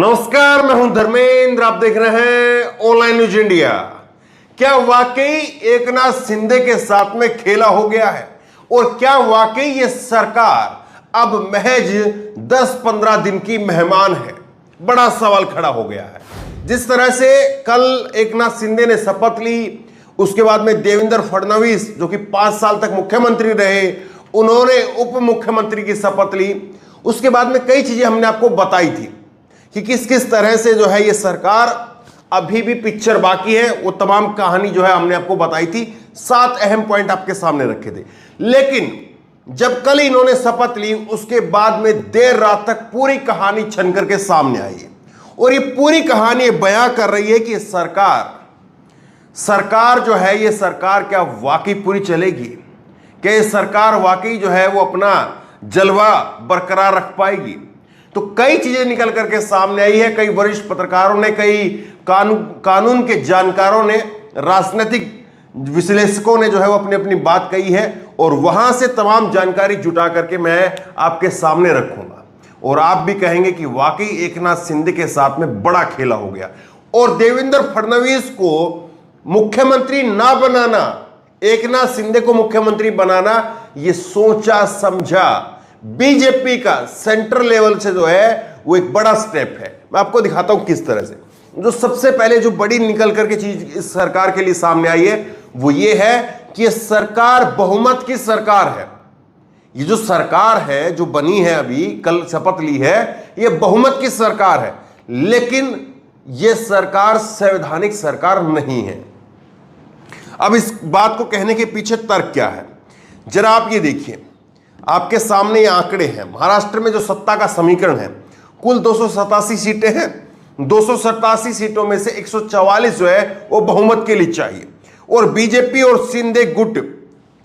नमस्कार, मैं हूं धर्मेंद्र। आप देख रहे हैं ऑनलाइन न्यूज इंडिया। क्या वाकई एकनाथ शिंदे के साथ में खेला हो गया है और क्या वाकई ये सरकार अब महज 10-15 दिन की मेहमान है? बड़ा सवाल खड़ा हो गया है। जिस तरह से कल एकनाथ शिंदे ने शपथ ली, उसके बाद में देवेंद्र फडणवीस जो कि 5 साल तक मुख्यमंत्री रहे, उन्होंने उप मुख्यमंत्री की शपथ ली। उसके बाद में कई चीजें हमने आपको बताई थी कि किस किस तरह से जो है ये सरकार, अभी भी पिक्चर बाकी है, वो तमाम कहानी जो है हमने आपको बताई थी। 7 अहम पॉइंट आपके सामने रखे थे। लेकिन जब कल इन्होंने शपथ ली, उसके बाद में देर रात तक पूरी कहानी छन करके सामने आई है और ये पूरी कहानी बयां कर रही है कि सरकार जो है, ये सरकार क्या वाकई पूरी चलेगी? क्या ये सरकार वाकई जो है वो अपना जलवा बरकरार रख पाएगी? तो कई चीजें निकल करके सामने आई है। कई वरिष्ठ पत्रकारों ने, कई कानून के जानकारों ने, राजनीतिक विश्लेषकों ने जो है वो अपनी अपनी बात कही है और वहां से तमाम जानकारी जुटा करके मैं आपके सामने रखूंगा और आप भी कहेंगे कि वाकई एकनाथ शिंदे के साथ में बड़ा खेला हो गया। और देवेंद्र फडणवीस को मुख्यमंत्री ना बनाना, एकनाथ शिंदे को मुख्यमंत्री बनाना, ये सोचा समझा बीजेपी का सेंट्रल लेवल से जो है वो एक बड़ा स्टेप है। मैं आपको दिखाता हूं किस तरह से। जो सबसे पहले जो बड़ी निकल करके चीज इस सरकार के लिए सामने आई है वो ये है कि ये सरकार बहुमत की सरकार है। ये जो सरकार है जो बनी है, अभी कल शपथ ली है, ये बहुमत की सरकार है। लेकिन ये सरकार संवैधानिक सरकार नहीं है। अब इस बात को कहने के पीछे तर्क क्या है, जरा आप ये देखिए। आपके सामने ये आंकड़े हैं। महाराष्ट्र में जो सत्ता का समीकरण है, कुल 287 सीटें हैं। 287 सीटों में से 144 जो है वो बहुमत के लिए चाहिए। और बीजेपी और शिंदे गुट,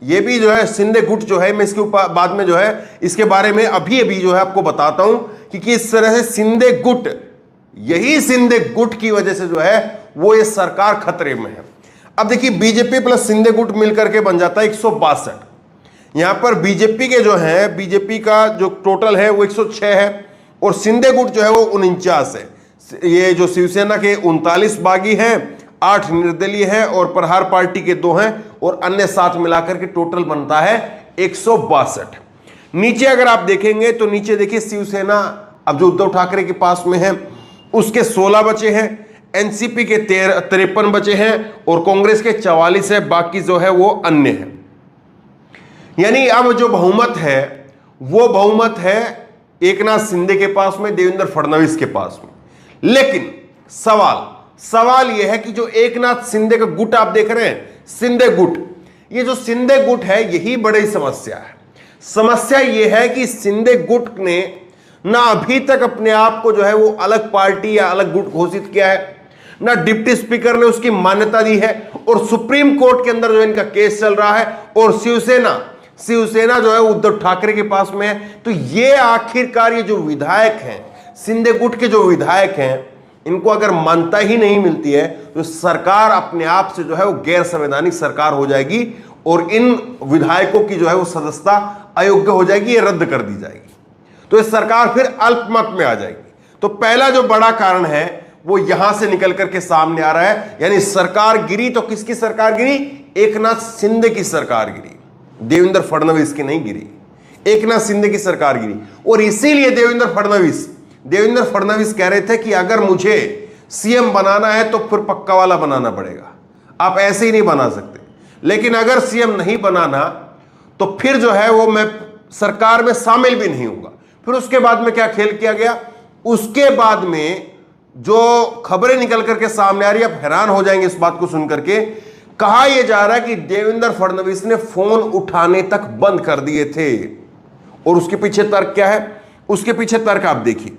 ये भी जो है शिंदे गुट जो है, मैं इसके ऊपर बाद में जो है इसके बारे में अभी जो है आपको बताता हूं कि किस तरह से शिंदे गुट, यही शिंदे गुट की वजह से जो है वो ये सरकार खतरे में है। अब देखिए, बीजेपी प्लस शिंदे गुट मिलकर के बन जाता है 162। यहां पर बीजेपी के जो है, बीजेपी का जो टोटल है वो 106 है और शिंदे गुट जो है वो 49 है। ये जो शिवसेना के 39 बागी हैं, 8 निर्दलीय हैं और प्रहार पार्टी के 2 हैं और अन्य 7 मिलाकर के टोटल बनता है 162। नीचे अगर आप देखेंगे तो नीचे देखिए, शिवसेना अब जो उद्धव ठाकरे के पास में है उसके 16 बचे हैं, एनसीपी के 53 बचे हैं और कांग्रेस के 44 है। बाकी जो है वो अन्य है। यानी अब जो बहुमत है वो बहुमत है एकनाथ शिंदे के पास में, देवेंद्र फडणवीस के पास में। लेकिन सवाल यह है कि जो एकनाथ शिंदे का गुट आप देख रहे हैं, शिंदे गुट, ये जो शिंदे गुट है यही बड़ी समस्या है। समस्या यह है कि शिंदे गुट ने ना अभी तक अपने आप को जो है वो अलग पार्टी या अलग गुट घोषित किया है, ना डिप्टी स्पीकर ने उसकी मान्यता दी है और सुप्रीम कोर्ट के अंदर जो इनका केस चल रहा है और शिवसेना जो है उद्धव ठाकरे के पास में है। तो ये आखिरकार ये जो विधायक हैं, शिंदे गुट के जो विधायक हैं, इनको अगर मान्यता ही नहीं मिलती है तो सरकार अपने आप से जो है वो गैर संवैधानिक सरकार हो जाएगी और इन विधायकों की जो है वो सदस्यता अयोग्य हो जाएगी, ये रद्द कर दी जाएगी। तो ये सरकार फिर अल्पमत में आ जाएगी। तो पहला जो बड़ा कारण है वो यहां से निकल करके सामने आ रहा है। यानी सरकार गिरी तो किसकी सरकार गिरी? एकनाथ शिंदे की सरकार गिरी, देवेंद्र फडणवीस की नहीं गिरी, एकनाथ शिंदे की सरकार गिरी। और इसीलिए देवेंद्र फडणवीस कह रहे थे कि अगर मुझे सीएम बनाना है तो फिर पक्का वाला बनाना पड़ेगा, आप ऐसे ही नहीं बना सकते। लेकिन अगर सीएम नहीं बनाना तो फिर जो है वो मैं सरकार में शामिल भी नहीं होगा। फिर उसके बाद में क्या खेल किया गया? उसके बाद में जो खबरें निकल करके सामने आ रही है, आप हैरान हो जाएंगे इस बात को सुनकर के। कहा यह जा रहा है कि देवेंद्र फडणवीस ने फोन उठाने तक बंद कर दिए थे। और उसके पीछे तर्क क्या है? उसके पीछे तर्क आप देखिए।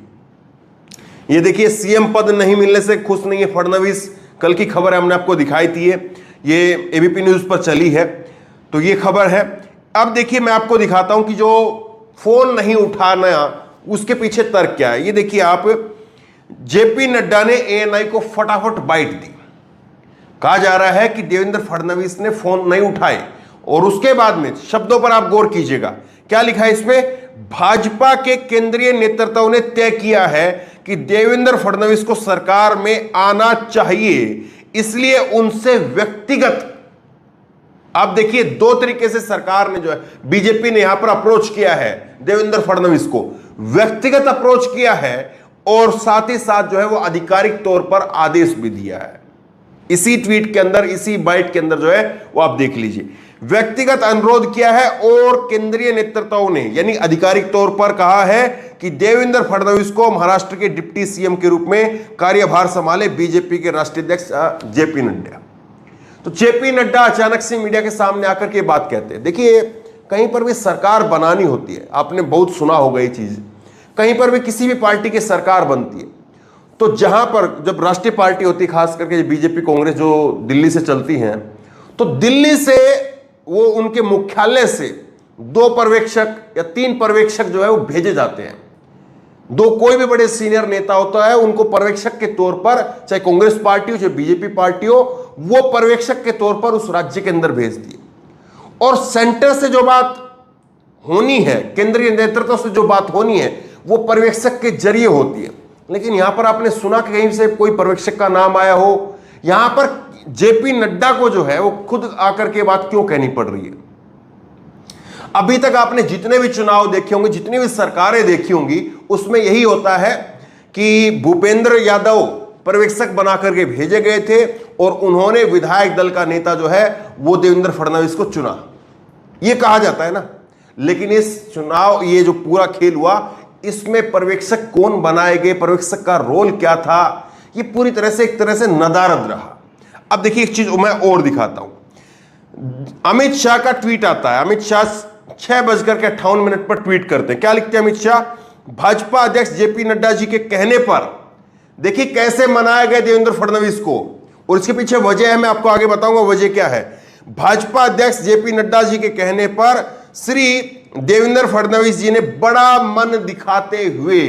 ये देखिए, सीएम पद नहीं मिलने से खुश नहीं है फडणवीस। कल की खबर है, हमने आपको दिखाई थी, ये एबीपी न्यूज पर चली है, तो ये खबर है। अब देखिए, मैं आपको दिखाता हूं कि जो फोन नहीं उठाना उसके पीछे तर्क क्या है। ये देखिए आप, जेपी नड्डा ने एएनआई को फटाफट बाइट दी। कहा जा रहा है कि देवेंद्र फडणवीस ने फोन नहीं उठाए और उसके बाद में शब्दों पर आप गौर कीजिएगा, क्या लिखा है इसमें? भाजपा के केंद्रीय नेतृत्व ने तय किया है कि देवेंद्र फडणवीस को सरकार में आना चाहिए, इसलिए उनसे व्यक्तिगत, आप देखिए दो तरीके से सरकार ने जो है, बीजेपी ने यहां पर अप्रोच किया है देवेंद्र फडणवीस को, व्यक्तिगत अप्रोच किया है और साथ ही साथ जो है वो आधिकारिक तौर पर आदेश भी दिया है। इसी ट्वीट के अंदर, इसी बाइट के अंदर जो है वो आप देख लीजिए, व्यक्तिगत अनुरोध किया है और केंद्रीय नेतृत्व ने यानी आधिकारिक तौर पर कहा है कि देवेंद्र फडणवीस को महाराष्ट्र के डिप्टी सीएम के रूप में कार्यभार संभाले बीजेपी के राष्ट्रीय अध्यक्ष जेपी नड्डा। तो जेपी नड्डा अचानक से मीडिया के सामने आकर के बात कहते हैं। देखिए, कहीं पर भी सरकार बनानी होती है, आपने बहुत सुना होगा ये चीज, कहीं पर भी किसी भी पार्टी की सरकार बनती है तो जहां पर जब राष्ट्रीय पार्टी होती है, खास करके बीजेपी कांग्रेस जो दिल्ली से चलती हैं, तो दिल्ली से वो उनके मुख्यालय से 2 पर्यवेक्षक या 3 पर्यवेक्षक जो है वो भेजे जाते हैं। कोई भी बड़े सीनियर नेता होता है उनको पर्यवेक्षक के तौर पर, चाहे कांग्रेस पार्टी हो चाहे बीजेपी पार्टी हो, वो पर्यवेक्षक के तौर पर उस राज्य के अंदर भेज दिए और सेंटर से जो बात होनी है, केंद्रीय नेतृत्व से जो बात होनी है, वो पर्यवेक्षक के जरिए होती है। लेकिन यहां पर आपने सुना कि कहीं से कोई पर्यवेक्षक का नाम आया हो? यहां पर जेपी नड्डा को जो है वो खुद आकर के बात क्यों कहनी पड़ रही है? अभी तक आपने जितने भी चुनाव देखे होंगे, जितनी भी सरकारें देखी होंगी, उसमें यही होता है कि भूपेंद्र यादव पर्यवेक्षक बना करके भेजे गए थे और उन्होंने विधायक दल का नेता जो है वो देवेंद्र फडणवीस को चुना, ये कहा जाता है ना। लेकिन इस चुनाव, ये जो पूरा खेल हुआ, इसमें पर्यवेक्षक कौन बनाए गए, पर्यवेक्षक का रोल क्या था, ये पूरी तरह से एक तरह से नदारद रहा। अब देखिए एक चीज मैं और दिखाता हूं। अमित शाह का ट्वीट आता है। अमित शाह 6:58 पर ट्वीट करते हैं। क्या लिखते हैं अमित शाह? भाजपा अध्यक्ष जेपी नड्डा जी के कहने पर, देखिए कैसे मनाया गया देवेंद्र फडणवीस को, और इसके पीछे वजह है, मैं आपको आगे बताऊंगा वजह क्या है। भाजपा अध्यक्ष जेपी नड्डा जी के कहने पर श्री देवेंद्र फडणवीस जी ने बड़ा मन दिखाते हुए,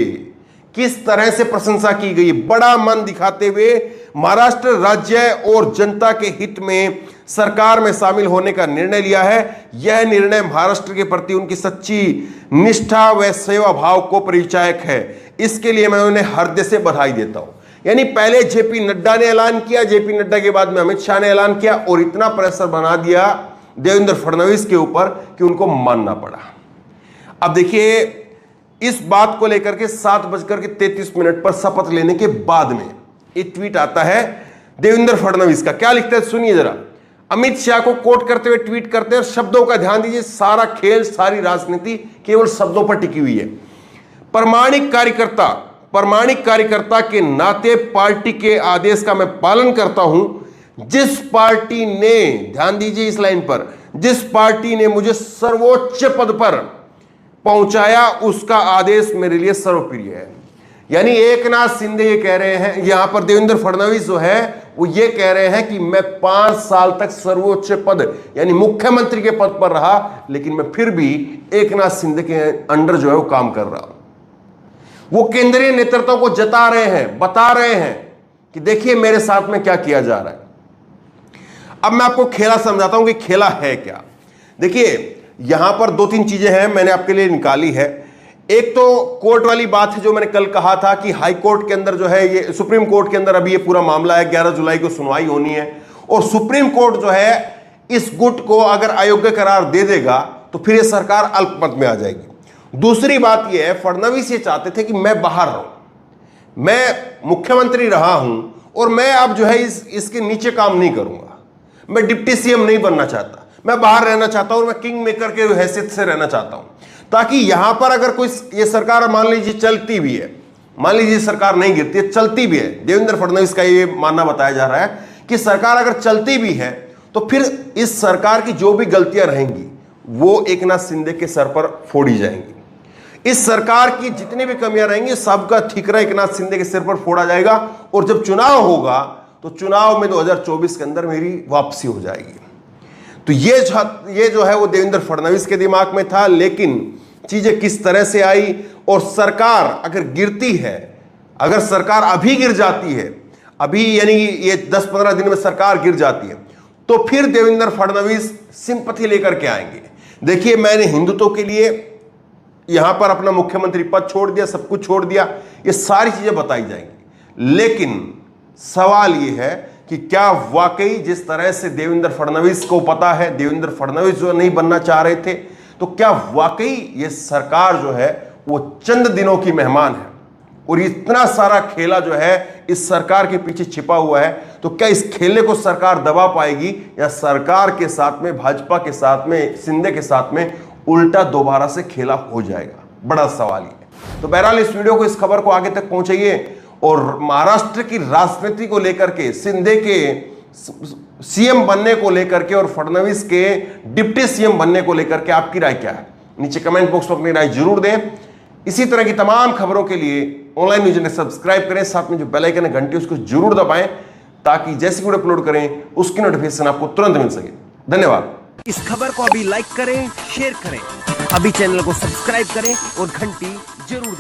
किस तरह से प्रशंसा की गई, बड़ा मन दिखाते हुए महाराष्ट्र राज्य और जनता के हित में सरकार में शामिल होने का निर्णय लिया है। यह निर्णय महाराष्ट्र के प्रति उनकी सच्ची निष्ठा व सेवा भाव को परिचायक है। इसके लिए मैं उन्हें हृदय से बधाई देता हूं। यानी पहले जेपी नड्डा ने ऐलान किया, जेपी नड्डा के बाद में अमित शाह ने ऐलान किया और इतना प्रेशर बना दिया देवेंद्र फडणवीस के ऊपर कि उनको मानना पड़ा। अब देखिए, इस बात को लेकर के 7:33 पर शपथ लेने के बाद में एक ट्वीट आता है देवेंद्र फडणवीस का। क्या लिखते हैं सुनिए जरा। अमित शाह को कोट करते हुए ट्वीट करते हैं, शब्दों का ध्यान दीजिए, सारा खेल, सारी राजनीति केवल शब्दों पर टिकी हुई है। प्रामाणिक कार्यकर्ता के नाते पार्टी के आदेश का मैं पालन करता हूं। जिस पार्टी ने, ध्यान दीजिए इस लाइन पर, जिस पार्टी ने मुझे सर्वोच्च पद पर पहुंचाया उसका आदेश मेरे लिए सर्वप्रिय है। यानी एकनाथ शिंदे ये कह रहे हैं, यहां पर देवेंद्र फडणवीस जो है वो ये कह रहे हैं कि मैं 5 साल तक सर्वोच्च पद यानी मुख्यमंत्री के पद पर रहा, लेकिन मैं फिर भी एकनाथ शिंदे के अंडर जो है वो काम कर रहा हूं। वो केंद्रीय नेतृत्व को जता रहे हैं, बता रहे हैं कि देखिए मेरे साथ में क्या किया जा रहा है। अब मैं आपको खेला समझाता हूं कि खेला है क्या। देखिए यहां पर 2-3 चीजें हैं, मैंने आपके लिए निकाली है। एक तो कोर्ट वाली बात है, जो मैंने कल कहा था कि हाई कोर्ट के अंदर जो है, ये सुप्रीम कोर्ट के अंदर अभी ये पूरा मामला है, 11 जुलाई को सुनवाई होनी है और सुप्रीम कोर्ट जो है इस गुट को अगर अयोग्य करार दे देगा तो फिर ये सरकार अल्पमत में आ जाएगी। दूसरी बात ये है, फडणवीस ये चाहते थे कि मैं बाहर रहूं, मैं मुख्यमंत्री रहा हूं और मैं अब जो है इसके नीचे काम नहीं करूंगा, मैं डिप्टी सीएम नहीं बनना चाहता, मैं बाहर रहना चाहता हूं और मैं किंग मेकर के हैसियत से रहना चाहता हूं, ताकि यहां पर अगर कोई ये सरकार मान लीजिए चलती भी है, मान लीजिए सरकार नहीं गिरती है, चलती भी है, देवेंद्र फडणवीस का ये मानना बताया जा रहा है कि सरकार अगर चलती भी है तो फिर इस सरकार की जो भी गलतियां रहेंगी वो एकनाथ शिंदे के सर पर फोड़ी जाएंगी। इस सरकार की जितनी भी कमियां रहेंगी सबका ठिकरा एकनाथ शिंदे के सिर पर फोड़ा जाएगा और जब चुनाव होगा तो चुनाव में 2024 के अंदर मेरी वापसी हो जाएगी। तो ये जो है वो देवेंद्र फडणवीस के दिमाग में था, लेकिन चीजें किस तरह से आई और सरकार अगर गिरती है, अगर सरकार अभी गिर जाती है, अभी यानी ये 10-15 दिन में सरकार गिर जाती है, तो फिर देवेंद्र फडणवीस सिंपैथी लेकर के आएंगे। देखिए मैंने हिंदुत्व के लिए यहां पर अपना मुख्यमंत्री पद छोड़ दिया, सब कुछ छोड़ दिया, ये सारी चीजें बताई जाएंगी। लेकिन सवाल यह है कि क्या वाकई जिस तरह से देवेंद्र फडणवीस को पता है, देवेंद्र फडणवीस जो नहीं बनना चाह रहे थे, तो क्या वाकई ये सरकार जो है वो चंद दिनों की मेहमान है और इतना सारा खेला जो है इस सरकार के पीछे छिपा हुआ है, तो क्या इस खेले को सरकार दबा पाएगी या सरकार के साथ में, भाजपा के साथ में, शिंदे के साथ में उल्टा दोबारा से खेला हो जाएगा? बड़ा सवाल है। तो बहरहाल इस वीडियो को, इस खबर को आगे तक पहुंचाइए और महाराष्ट्र की राजनीति को लेकर के, शिंदे के सीएम बनने को लेकर के और फडणवीस के डिप्टी सीएम बनने को लेकर के आपकी राय क्या है? नीचे कमेंट बॉक्स में अपनी राय जरूर दें। इसी तरह की तमाम खबरों के लिए ऑनलाइन न्यूज़ ने सब्सक्राइब करें, साथ में जो बेल आइकन है घंटी उसको जरूर दबाएं ताकि जैसे वीडियो अपलोड करें उसकी नोटिफिकेशन आपको तुरंत मिल सके। धन्यवाद। इस खबर को अभी लाइक करें, शेयर करें, अभी चैनल को सब्सक्राइब करें और घंटी जरूर